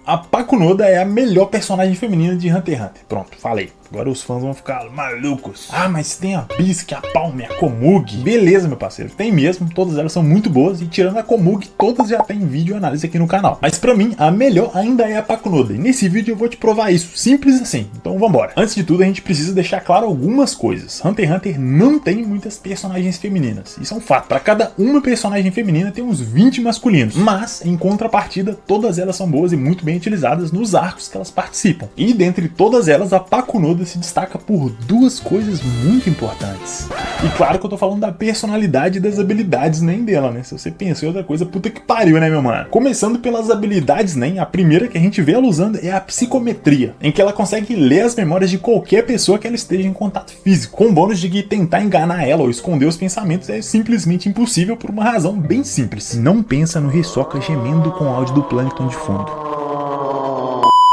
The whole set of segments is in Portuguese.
A Pakunoda é a melhor personagem feminina de Hunter x Hunter. Pronto, falei. Agora os fãs vão ficar malucos. Ah, mas tem a Bisque, a Palme, a Komugi. Beleza, meu parceiro. Tem mesmo. Todas elas são muito boas. E tirando a Komugi, todas já tem vídeo e análise aqui no canal. Mas pra mim, a melhor ainda é a Pakunoda. E nesse vídeo eu vou te provar isso. Simples assim. Então vambora. Antes de tudo, a gente precisa deixar claro algumas coisas. Hunter x Hunter não tem muitas personagens femininas. Isso é um fato. Pra cada uma personagem feminina, tem uns 20 masculinos. Mas, em contrapartida, todas elas são boas e muito bem utilizadas nos arcos que elas participam. E dentre todas elas, a Pakunoda se destaca por duas coisas muito importantes. E claro que eu tô falando da personalidade e das habilidades nem dela, né? Se você pensou em outra coisa, puta que pariu, né, meu mano? Começando pelas habilidades nem, a primeira que a gente vê ela usando é a psicometria, em que ela consegue ler as memórias de qualquer pessoa que ela esteja em contato físico, com o bônus de que tentar enganar ela ou esconder os pensamentos é simplesmente impossível por uma razão bem simples. Não pensa no Hisoka gemendo com o áudio do Plankton de fundo.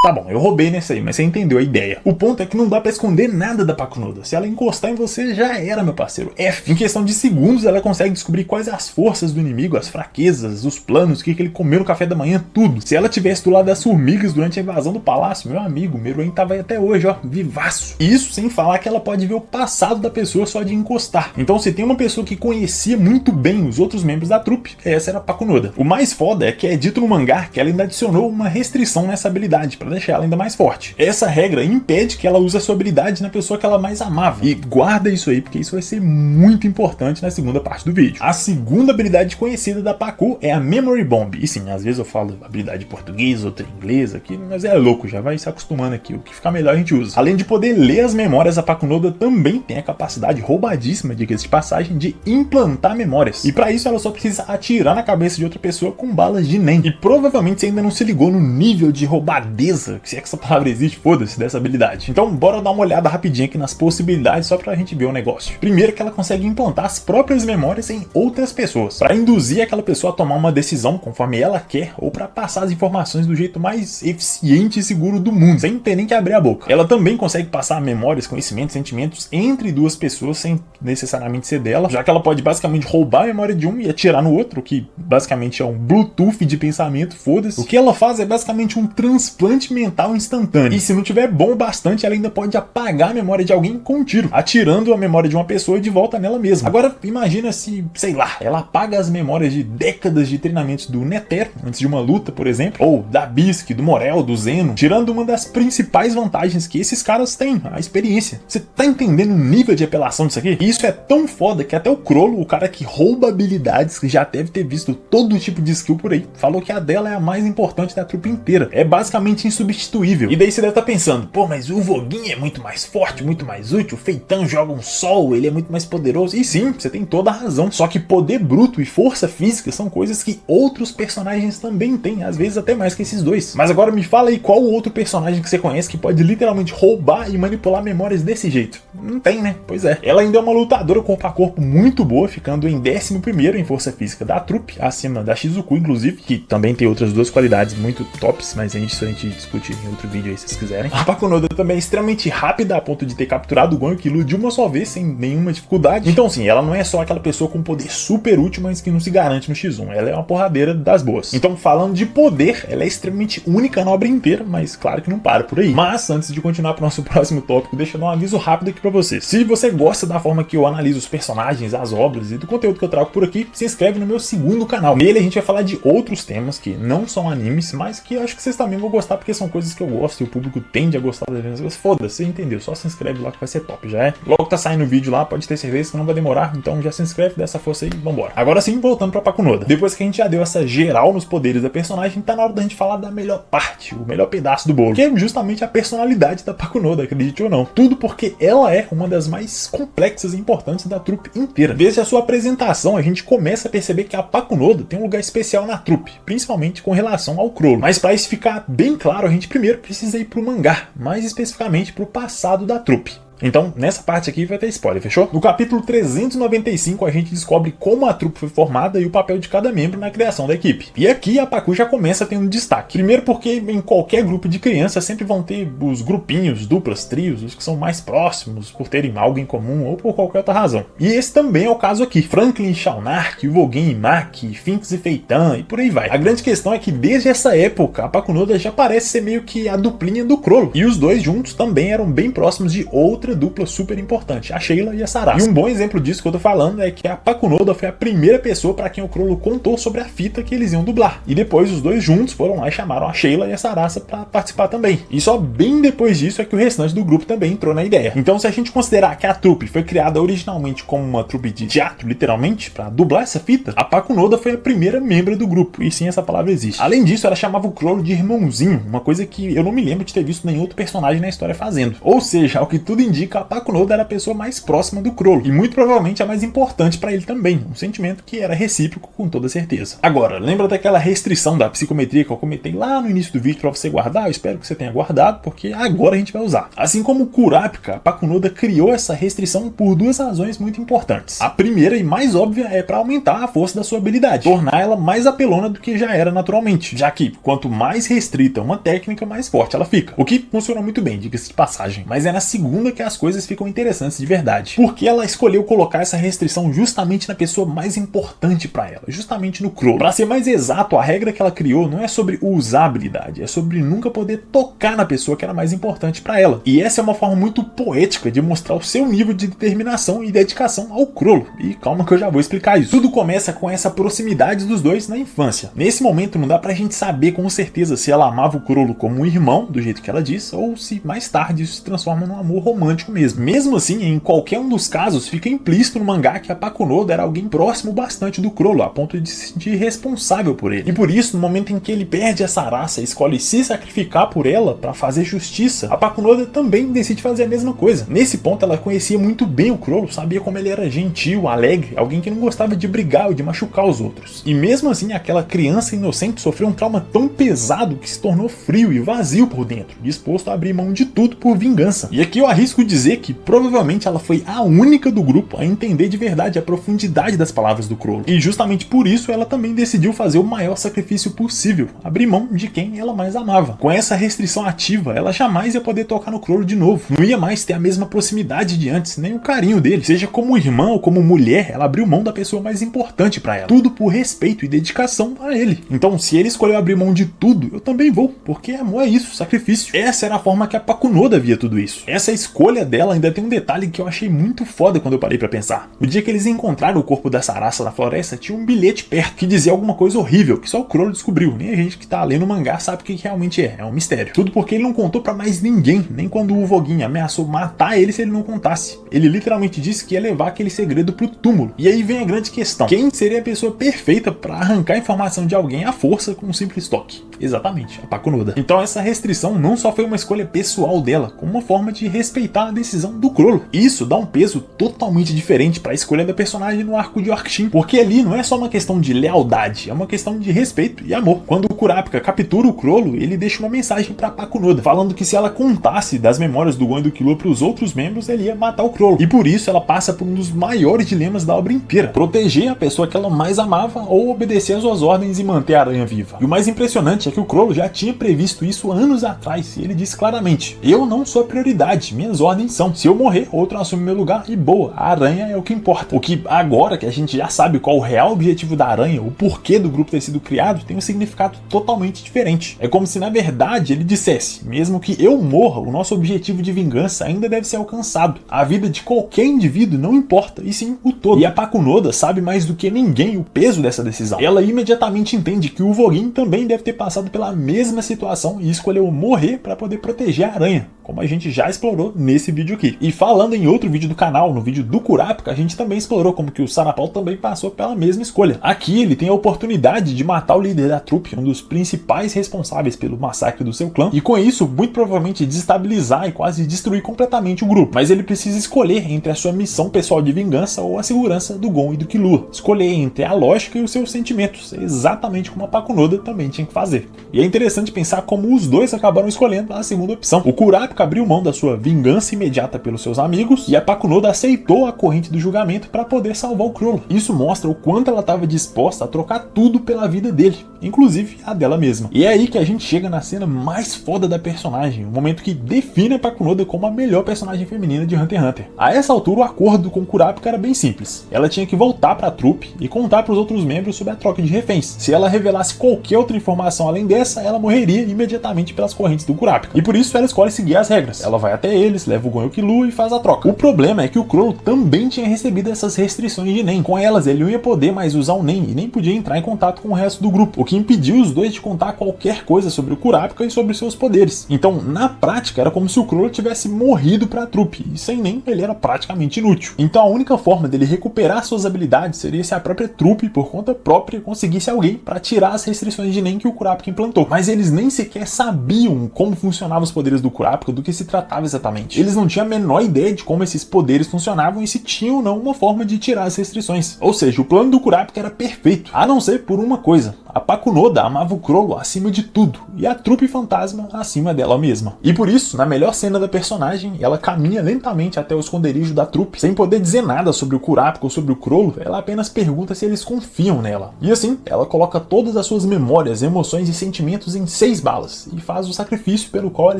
Tá bom, eu roubei nessa aí, mas você entendeu a ideia. O ponto é que não dá pra esconder nada da Pakunoda. Se ela encostar em você, já era, meu parceiro. F. Em questão de segundos, ela consegue descobrir quais as forças do inimigo, as fraquezas, os planos, o que ele comeu no café da manhã, tudo. Se ela estivesse do lado das formigas durante a invasão do palácio, meu amigo, Meruem tava aí até hoje, ó, vivaço. Isso sem falar que ela pode ver o passado da pessoa só de encostar. Então, se tem uma pessoa que conhecia muito bem os outros membros da trupe, essa era a Pakunoda. O mais foda é que é dito no mangá que ela ainda adicionou uma restrição nessa habilidade, pra deixar ela ainda mais forte. Essa regra impede que ela use a sua habilidade na pessoa que ela mais amava. E guarda isso aí, porque isso vai ser muito importante na segunda parte do vídeo. A segunda habilidade conhecida da Paku é a Memory Bomb. E sim, às vezes eu falo habilidade em português, outra em inglês aqui, mas é louco, já vai se acostumando aqui. O que ficar melhor a gente usa. Além de poder ler as memórias, a Pakunoda também tem a capacidade roubadíssima, diga-se de passagem, de implantar memórias. E para isso ela só precisa atirar na cabeça de outra pessoa com balas de NEM. E provavelmente você ainda não se ligou no nível de roubadeza, se é que essa palavra existe, foda-se, dessa habilidade. Então bora dar uma olhada rapidinho aqui nas possibilidades só pra gente ver o negócio. Primeiro que ela consegue implantar as próprias memórias em outras pessoas, pra induzir aquela pessoa a tomar uma decisão conforme ela quer, ou pra passar as informações do jeito mais eficiente e seguro do mundo, sem ter nem que abrir a boca. Ela também consegue passar memórias, conhecimentos, sentimentos entre duas pessoas sem necessariamente ser dela, já que ela pode basicamente roubar a memória de um e atirar no outro, que basicamente é um Bluetooth de pensamento, foda-se. O que ela faz é basicamente um transplante mental instantâneo. E se não tiver bom o bastante, ela ainda pode apagar a memória de alguém com um tiro, atirando a memória de uma pessoa de volta nela mesma. Agora, imagina se, sei lá, ela apaga as memórias de décadas de treinamentos do Netero, antes de uma luta, por exemplo, ou da Bisque, do Morel, do Zeno, tirando uma das principais vantagens que esses caras têm, a experiência. Você tá entendendo o nível de apelação disso aqui? E isso é tão foda que até o Crollo, o cara que rouba habilidades, que já deve ter visto todo tipo de skill por aí, falou que a dela é a mais importante da trupe inteira. É basicamente insubstituível. E daí você deve estar pensando, pô, mas o Voguinha é muito mais forte, muito mais útil, o Feitão joga um sol, ele é muito mais poderoso. E sim, você tem toda a razão. Só que poder bruto e força física são coisas que outros personagens também têm, às vezes até mais que esses dois. Mas agora me fala aí qual outro personagem que você conhece que pode literalmente roubar e manipular memórias desse jeito. Não tem, né? Pois é. Ela ainda é uma lutadora corpo a corpo muito boa, ficando em 11º em força física da trupe, acima da Shizuku, inclusive, que também tem outras duas qualidades muito tops, mas a gente discute em outro vídeo aí se vocês quiserem. A Pakunoda também é extremamente rápida a ponto de ter capturado o Gon e o Killua de uma só vez, sem nenhuma dificuldade. Então sim, ela não é só aquela pessoa com poder super útil, mas que não se garante no X1. Ela é uma porradeira das boas. Então, falando de poder, ela é extremamente única na obra inteira, mas claro que não para por aí. Mas, antes de continuar para o nosso próximo tópico, deixa eu dar um aviso rápido aqui pra vocês. Se você gosta da forma que eu analiso os personagens, as obras e do conteúdo que eu trago por aqui, se inscreve no meu segundo canal. Nele a gente vai falar de outros temas que não são animes, mas que eu acho que vocês também vão gostar, porque são coisas que eu gosto e o público tende a gostar das mesmas coisas. Foda-se, você entendeu? Só se inscreve lá que vai ser top, já é? Logo tá saindo o vídeo lá, pode ter certeza que não vai demorar, então já se inscreve, dá essa força aí, vambora. Agora sim, voltando pra Pakunoda. Depois que a gente já deu essa geral nos poderes da personagem, tá na hora da gente falar da melhor parte, o melhor pedaço do bolo, que é justamente a personalidade da Pakunoda, acredite ou não. Tudo porque ela é uma das mais complexas e importantes da trupe inteira. Desde a sua apresentação, a gente começa a perceber que a Pakunoda tem um lugar especial na trupe, principalmente com relação ao Crollo. Mas pra isso ficar bem claro, a gente primeiro precisa ir pro mangá, mais especificamente pro passado da trupe. Então, nessa parte aqui vai ter spoiler, fechou? No capítulo 395, a gente descobre como a trupe foi formada e o papel de cada membro na criação da equipe. E aqui a Pacu já começa a ter um destaque. Primeiro porque em qualquer grupo de crianças sempre vão ter os grupinhos, duplas, trios, os que são mais próximos, por terem algo em comum ou por qualquer outra razão. E esse também é o caso aqui. Franklin e Shaunark, Uvogin e Maki, Finks e Feitan e por aí vai. A grande questão é que desde essa época, a Pakunoda já parece ser meio que a duplinha do Crollo. E os dois juntos também eram bem próximos de outra dupla super importante, a Sheila e a Sarasa. E um bom exemplo disso que eu tô falando é que a Pakunoda foi a primeira pessoa para quem o Crollo contou sobre a fita que eles iam dublar. E depois os dois juntos foram lá e chamaram a Sheila e a Sarasa para participar também. E só bem depois disso é que o restante do grupo também entrou na ideia. Então, se a gente considerar que a trupe foi criada originalmente como uma trupe de teatro, literalmente, para dublar essa fita, a Pakunoda foi a primeira membro do grupo. E sim, essa palavra existe. Além disso, ela chamava o Crollo de irmãozinho, uma coisa que eu não me lembro de ter visto nenhum outro personagem na história fazendo. Ou seja, ao que tudo indica, a Pakunoda era a pessoa mais próxima do Crollo, e muito provavelmente a mais importante para ele também, um sentimento que era recíproco com toda certeza. Agora, lembra daquela restrição da psicometria que eu comentei lá no início do vídeo para você guardar? Eu espero que você tenha guardado, porque agora a gente vai usar. Assim como o Kurapika, a Pakunoda criou essa restrição por duas razões muito importantes. A primeira e mais óbvia é para aumentar a força da sua habilidade, tornar ela mais apelona do que já era naturalmente, já que quanto mais restrita uma técnica, mais forte ela fica. O que funciona muito bem, diga-se de passagem. Mas é na segunda que as coisas ficam interessantes de verdade. Porque ela escolheu colocar essa restrição justamente na pessoa mais importante para ela, justamente no Crollo. Para ser mais exato, a regra que ela criou não é sobre usar a habilidade, é sobre nunca poder tocar na pessoa que era mais importante para ela. E essa é uma forma muito poética de mostrar o seu nível de determinação e dedicação ao Crollo. E calma que eu já vou explicar isso. Tudo começa com essa proximidade dos dois na infância. Nesse momento não dá pra gente saber com certeza se ela amava o Crollo como um irmão, do jeito que ela diz, ou se mais tarde isso se transforma num amor romântico mesmo. Mesmo assim, em qualquer um dos casos, fica implícito no mangá que a Pakunoda era alguém próximo bastante do Crollo, a ponto de se sentir responsável por ele. E por isso, no momento em que ele perde essa raça e escolhe se sacrificar por ela para fazer justiça, a Pakunoda também decide fazer a mesma coisa. Nesse ponto, ela conhecia muito bem o Crollo, sabia como ele era gentil, alegre, alguém que não gostava de brigar ou de machucar os outros. E mesmo assim, aquela criança inocente sofreu um trauma tão pesado que se tornou frio e vazio por dentro, disposto a abrir mão de tudo por vingança. E aqui eu arrisco dizer que provavelmente ela foi a única do grupo a entender de verdade a profundidade das palavras do Crollo. E justamente por isso ela também decidiu fazer o maior sacrifício possível, abrir mão de quem ela mais amava. Com essa restrição ativa, ela jamais ia poder tocar no Crollo de novo. Não ia mais ter a mesma proximidade de antes, nem o carinho dele. Seja como irmã ou como mulher, ela abriu mão da pessoa mais importante para ela. Tudo por respeito e dedicação a ele. Então, se ele escolheu abrir mão de tudo, eu também vou, porque amor é isso, sacrifício. Essa era a forma que a Pakunoda via tudo isso. Essa escolha dela ainda tem um detalhe que eu achei muito foda quando eu parei pra pensar. O dia que eles encontraram o corpo da Sarasa na floresta, tinha um bilhete perto que dizia alguma coisa horrível, que só o Crollo descobriu. Nem a gente que tá lendo o mangá sabe o que realmente é um mistério. Tudo porque ele não contou pra mais ninguém, nem quando o Uvogin ameaçou matar ele se ele não contasse. Ele literalmente disse que ia levar aquele segredo pro túmulo. E aí vem a grande questão. Quem seria a pessoa perfeita pra arrancar informação de alguém à força com um simples toque? Exatamente, a Pakunoda. Então essa restrição não só foi uma escolha pessoal dela, como uma forma de respeitar a decisão do Crollo. Isso dá um peso totalmente diferente para a escolha da personagem no arco de Orkshin, porque ali não é só uma questão de lealdade, é uma questão de respeito e amor. Quando o Kurapika captura o Crollo, ele deixa uma mensagem para Pakunoda, falando que se ela contasse das memórias do Gon e do Killua para os outros membros, ele ia matar o Crollo. E por isso ela passa por um dos maiores dilemas da obra inteira: proteger a pessoa que ela mais amava ou obedecer às suas ordens e manter a aranha viva. E o mais impressionante é que o Crollo já tinha previsto isso anos atrás, e ele disse claramente: eu não sou a prioridade, minhas ordens são, se eu morrer, outro assume meu lugar e boa, a aranha é o que importa. O que agora que a gente já sabe qual o real objetivo da aranha, o porquê do grupo ter sido criado, tem um significado totalmente diferente. É como se na verdade ele dissesse: mesmo que eu morra, o nosso objetivo de vingança ainda deve ser alcançado. A vida de qualquer indivíduo não importa, e sim o todo. E a Pakunoda sabe mais do que ninguém o peso dessa decisão. Ela imediatamente entende que o Uvogin também deve ter passado pela mesma situação e escolheu morrer para poder proteger a aranha, como a gente já explorou nesse vídeo aqui. E falando em outro vídeo do canal, no vídeo do Kurapika, a gente também explorou como que o Sarapau também passou pela mesma escolha. Aqui ele tem a oportunidade de matar o líder da trupe, um dos principais responsáveis pelo massacre do seu clã, e com isso muito provavelmente desestabilizar e quase destruir completamente o grupo. Mas ele precisa escolher entre a sua missão pessoal de vingança ou a segurança do Gon e do Killua. Escolher entre a lógica e os seus sentimentos, exatamente como a Pakunoda também tinha que fazer. E é interessante pensar como os dois acabaram escolhendo a segunda opção. O Kurapika Kurapika abriu mão da sua vingança imediata pelos seus amigos e a Pakunoda aceitou a corrente do julgamento para poder salvar o Chrollo. Isso mostra o quanto ela estava disposta a trocar tudo pela vida dele, inclusive a dela mesma. E é aí que a gente chega na cena mais foda da personagem, o momento que define a Pakunoda como a melhor personagem feminina de Hunter x Hunter. A essa altura o acordo com Kurapika era bem simples. Ela tinha que voltar para a trupe e contar para os outros membros sobre a troca de reféns. Se ela revelasse qualquer outra informação além dessa, ela morreria imediatamente pelas correntes do Kurapika. E por isso ela escolhe seguir as regras. Ela vai até eles, leva o Gon e o Killua e faz a troca. O problema é que o Chrollo também tinha recebido essas restrições de Nen. Com elas ele não ia poder mais usar o Nen e nem podia entrar em contato com o resto do grupo, o que impediu os dois de contar qualquer coisa sobre o Kurapika e sobre seus poderes. Então, na prática, era como se o Chrollo tivesse morrido para a trupe, e sem Nen ele era praticamente inútil. Então a única forma dele recuperar suas habilidades seria se a própria trupe, por conta própria, conseguisse alguém para tirar as restrições de Nen que o Kurapika implantou. Mas eles nem sequer sabiam como funcionavam os poderes do Kurapika, do que se tratava exatamente. Eles não tinham a menor ideia de como esses poderes funcionavam e se tinham ou não uma forma de tirar as restrições. Ou seja, o plano do Kurapika era perfeito, a não ser por uma coisa: a Pakunoda amava o Chrollo acima de tudo e a trupe fantasma acima dela mesma. E por isso, na melhor cena da personagem, ela caminha lentamente até o esconderijo da trupe, sem poder dizer nada sobre o Kurapika ou sobre o Chrollo. Ela apenas pergunta se eles confiam nela. E assim, ela coloca todas as suas memórias, emoções e sentimentos em 6 balas e faz o sacrifício pelo qual ela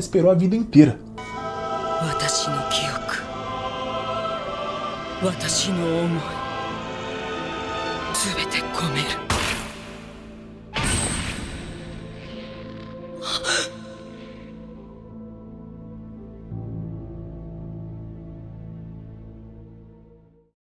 esperou a vida inteira.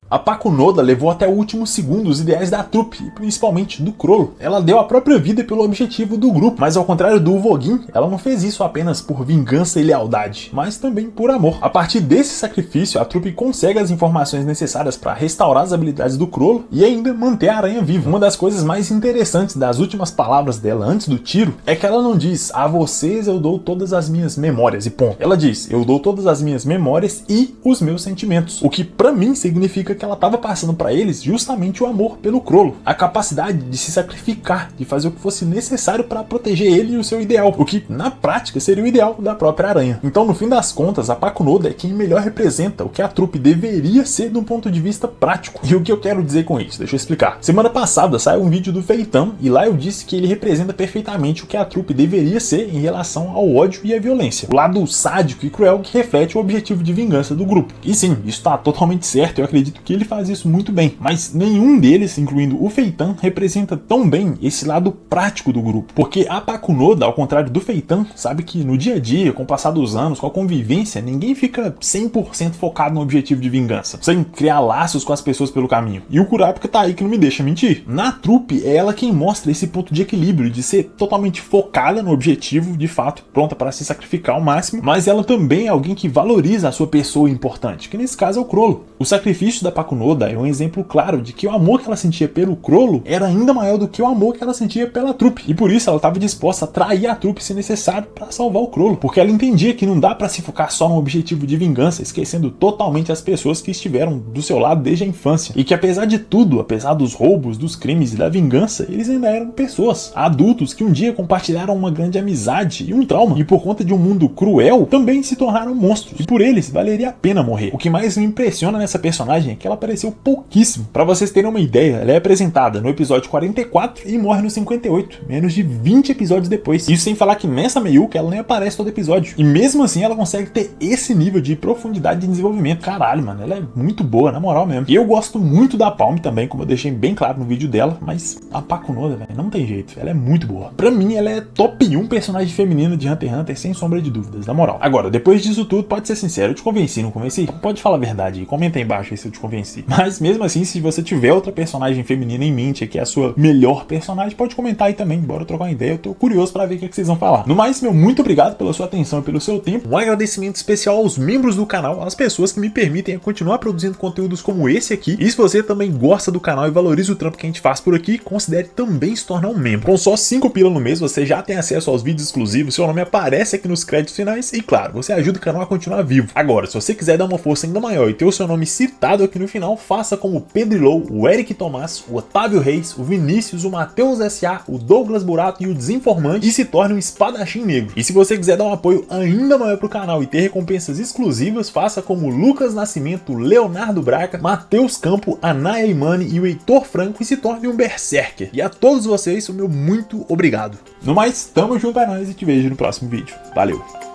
A Pakunoda levou até o último segundo os ideais da trupe, e principalmente do Chrollo. Ela deu a própria vida pelo objetivo do grupo, mas ao contrário do Uvogin, ela não fez isso apenas por vingança e lealdade, mas também por amor. A partir desse sacrifício, a trupe consegue as informações necessárias para restaurar as habilidades do Chrollo e ainda manter a aranha viva. Uma das coisas mais interessantes das últimas palavras dela antes do tiro é que ela não diz: a vocês eu dou todas as minhas memórias e ponto. Ela diz: eu dou todas as minhas memórias e os meus sentimentos, o que pra mim significa que ela estava passando para eles justamente o amor pelo Chrollo, a capacidade de se sacrificar, de fazer o que fosse necessário para proteger ele e o seu ideal, o que na prática seria o ideal da própria aranha. Então, no fim das contas, a Pakunoda é quem melhor representa o que a trupe deveria ser de um ponto de vista prático. E o que eu quero dizer com isso? Deixa eu explicar. Semana passada saiu um vídeo do Feitão e lá eu disse que ele representa perfeitamente o que a trupe deveria ser em relação ao ódio e à violência, o lado sádico e cruel que reflete o objetivo de vingança do grupo. E sim, isso está totalmente certo, eu acredito que ele faz isso muito bem, mas nenhum deles, incluindo o Feitan, representa tão bem esse lado prático do grupo, porque a Pakunoda, ao contrário do Feitan, sabe que no dia a dia, com o passar dos anos, com a convivência, ninguém fica 100% focado no objetivo de vingança, sem criar laços com as pessoas pelo caminho. E o Kurapika tá aí que não me deixa mentir. Na trupe, é ela quem mostra esse ponto de equilíbrio, de ser totalmente focada no objetivo, de fato, pronta para se sacrificar ao máximo, mas ela também é alguém que valoriza a sua pessoa importante, que nesse caso é o Chrollo. O sacrifício da Pakunoda é um exemplo claro de que o amor que ela sentia pelo Chrollo era ainda maior do que o amor que ela sentia pela trupe, e por isso ela estava disposta a trair a trupe se necessário para salvar o Chrollo, porque ela entendia que não dá para se focar só no objetivo de vingança, esquecendo totalmente as pessoas que estiveram do seu lado desde a infância, e que apesar de tudo, apesar dos roubos, dos crimes e da vingança, eles ainda eram pessoas, adultos que um dia compartilharam uma grande amizade e um trauma, e por conta de um mundo cruel, também se tornaram monstros, e por eles valeria a pena morrer. O que mais me impressiona nessa personagem é que ela apareceu pouquíssimo. Para vocês terem uma ideia, ela é apresentada no episódio 44 e morre no 58, menos de 20 episódios depois. Isso sem falar que nessa Meiuca ela nem aparece todo episódio. E mesmo assim ela consegue ter esse nível de profundidade de desenvolvimento. Caralho, mano, ela é muito boa, na moral mesmo. E eu gosto muito da Palm também, como eu deixei bem claro no vídeo dela, mas a Pakunoda, velho, não tem jeito. Ela é muito boa. Pra mim, ela é top 1 personagem feminino de Hunter x Hunter, sem sombra de dúvidas, na moral. Agora, depois disso tudo, pode ser sincero, eu te convenci, não convenci? Pode falar a verdade aí, comenta aí embaixo aí se eu te convenci. Mas mesmo assim, se você tiver outra personagem feminina em mente, que é a sua melhor personagem, pode comentar aí também, bora trocar uma ideia, eu tô curioso pra ver o que vocês vão falar. No mais, meu muito obrigado pela sua atenção e pelo seu tempo. Um agradecimento especial aos membros do canal, às pessoas que me permitem continuar produzindo conteúdos como esse aqui. E se você também gosta do canal e valoriza o trampo que a gente faz por aqui, considere também se tornar um membro. Com só 5 pila no mês, você já tem acesso aos vídeos exclusivos, seu nome aparece aqui nos créditos finais e, claro, você ajuda o canal a continuar vivo. Agora, se você quiser dar uma força ainda maior e ter o seu nome citado aqui no prêmio final, faça como o Pedrilou, o Eric Tomás, o Otávio Reis, o Vinícius, o Matheus S.A., o Douglas Burato e o Desinformante e se torne um espadachim negro. E se você quiser dar um apoio ainda maior pro canal e ter recompensas exclusivas, faça como o Lucas Nascimento, Leonardo Braca, Matheus Campo, Anaya Imani e o Heitor Franco e se torne um Berserker. E a todos vocês, o meu muito obrigado. No mais, tamo junto, é nóis e te vejo no próximo vídeo. Valeu!